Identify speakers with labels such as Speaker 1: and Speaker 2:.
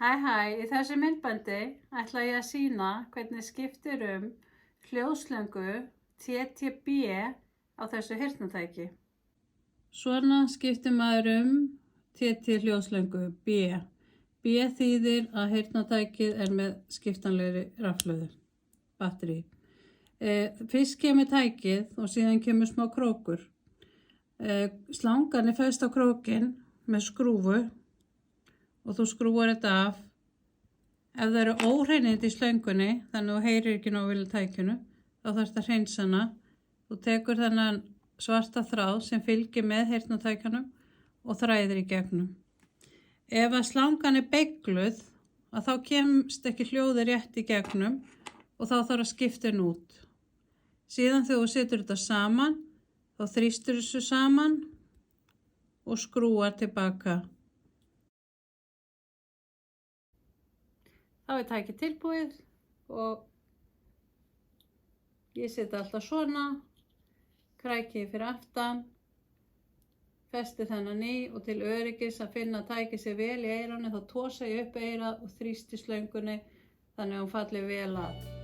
Speaker 1: Í þessu myndbandi ætla ég að sýna hvernig skiptir hljóðslöngu TTB á þessu heyrnartæki. Svona skiptir maður TT hljóðslöngu B. B þýðir að heyrnartækið er með skiptanlegri rafhlöðu, batteri. Fyrst kemur tækið og síðan kemur smá krókur. Slangan er föst á krókinn með skrúfu og þú skrúar þetta af. Ef það eru óhreinindi í slöngunni, þannig að þú heyrir ekki nógu vel í tækinu, þá þarftu að hreinsa hana. Þú tekur þennan svarta þráð sem fylgir með heyrnartækjunum og þræðir í gegnum. Ef að slangan er beygluð, þá kemst ekki hljóðið rétt í gegnum og þá þarf að skipta henni út. Síðan þegar þú setur þetta saman, þá þrýstir þessu saman og skrúar tilbaka. Þá er tækið tilbúið og ég seti alltaf svona, krækið fyrir aftan, festi þennan í og til öryggis að finna að tækið sér vel í eyranu, þá tosa ég upp eyrað og þrýsti slöngunni þannig að hún falli vel að.